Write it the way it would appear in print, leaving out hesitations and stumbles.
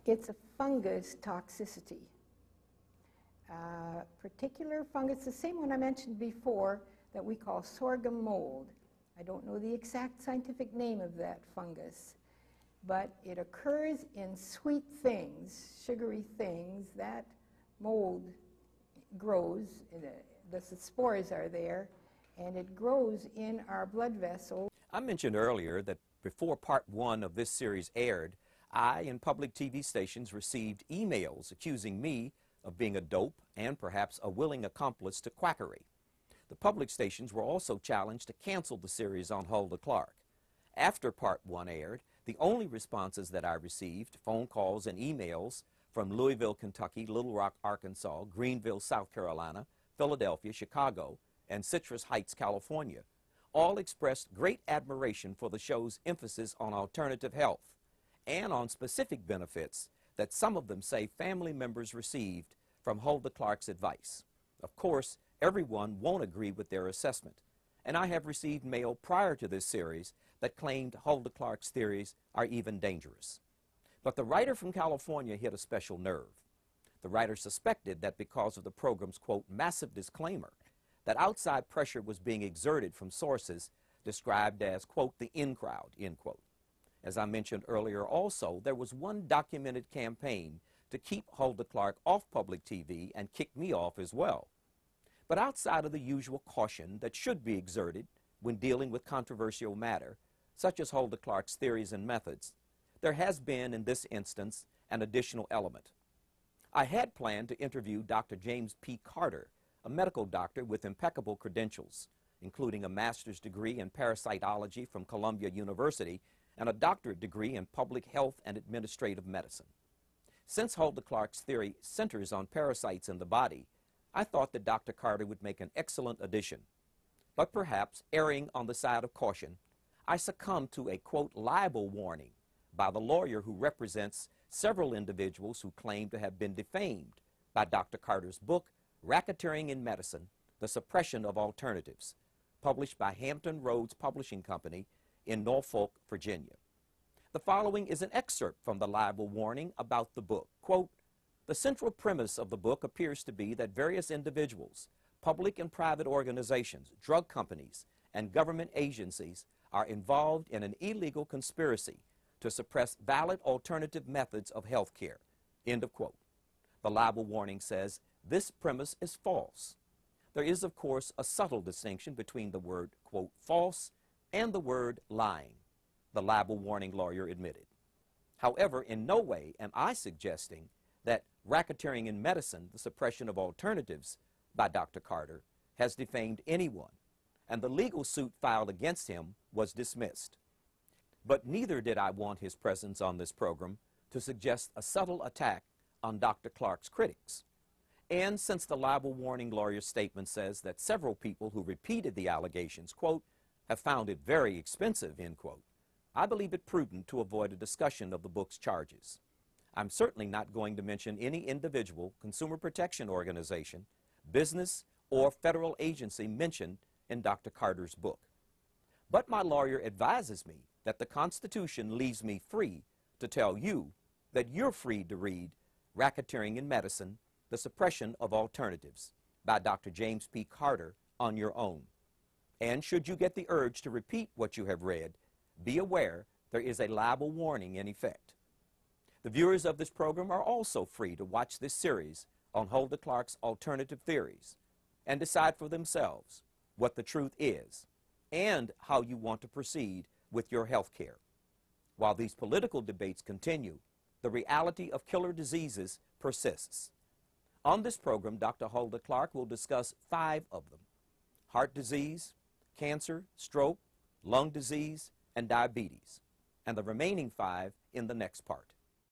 It's a fungus toxicity. Particular fungus, the same one I mentioned before, that we call sorghum mold. I don't know the exact scientific name of that fungus, but it occurs in sweet things, sugary things. That mold grows, the spores are there, and it grows in our blood vessels. I mentioned earlier that before part 1 of this series aired, I and public TV stations received emails accusing me of being a dope and perhaps a willing accomplice to quackery. The public stations were also challenged to cancel the series on Hulda Clark. After part 1 aired, the only responses that I received, phone calls and emails from Louisville, Kentucky, Little Rock, Arkansas, Greenville, South Carolina, Philadelphia, Chicago, and Citrus Heights, California, all expressed great admiration for the show's emphasis on alternative health and on specific benefits that some of them say family members received from Hulda Clark's advice. Of course, everyone won't agree with their assessment, and I have received mail prior to this series that claimed Hulda Clark's theories are even dangerous. But the writer from California hit a special nerve. The writer suspected that because of the program's, quote, massive disclaimer, that outside pressure was being exerted from sources described as, quote, the in crowd, end quote. As I mentioned earlier also, there was one documented campaign to keep Hulda Clark off public TV and kick me off as well. But outside of the usual caution that should be exerted when dealing with controversial matter, such as Hulda Clark's theories and methods, there has been, in this instance, an additional element. I had planned to interview Dr. James P. Carter, a medical doctor with impeccable credentials, including a master's degree in parasitology from Columbia University and a doctorate degree in public health and administrative medicine. Since Hulda Clark's theory centers on parasites in the body, I thought that Dr. Carter would make an excellent addition. But perhaps, erring on the side of caution, I succumbed to a, quote, libel warning by the lawyer who represents several individuals who claim to have been defamed by Dr. Carter's book, Racketeering in Medicine, The Suppression of Alternatives, published by Hampton Roads Publishing Company in Norfolk, Virginia. The following is an excerpt from the libel warning about the book. Quote, the central premise of the book appears to be that various individuals, public and private organizations, drug companies, and government agencies are involved in an illegal conspiracy to suppress valid alternative methods of health care. End of quote. The libel warning says this premise is false. There is, of course, a subtle distinction between the word, quote, false and the word lying, the libel warning lawyer admitted. However, in no way am I suggesting that Racketeering in Medicine, The Suppression of Alternatives by Dr. Carter has defamed anyone, and the legal suit filed against him was dismissed. But neither did I want his presence on this program to suggest a subtle attack on Dr. Clark's critics. And since the libel warning lawyer's statement says that several people who repeated the allegations, quote, have found it very expensive, end quote, I believe it prudent to avoid a discussion of the book's charges. I'm certainly not going to mention any individual consumer protection organization, business, or federal agency mentioned in Dr. Carter's book. But my lawyer advises me that the Constitution leaves me free to tell you that you're free to read Racketeering in Medicine, The Suppression of Alternatives by Dr. James P. Carter on your own. And should you get the urge to repeat what you have read, be aware there is a libel warning in effect. The viewers of this program are also free to watch this series on Hulda Clark's alternative theories and decide for themselves what the truth is and how you want to proceed with your health care. While these political debates continue, the reality of killer diseases persists. On this program, Dr. Hulda Clark will discuss 5 of them: heart disease, cancer, stroke, lung disease, and diabetes, and the remaining 5 in the next part.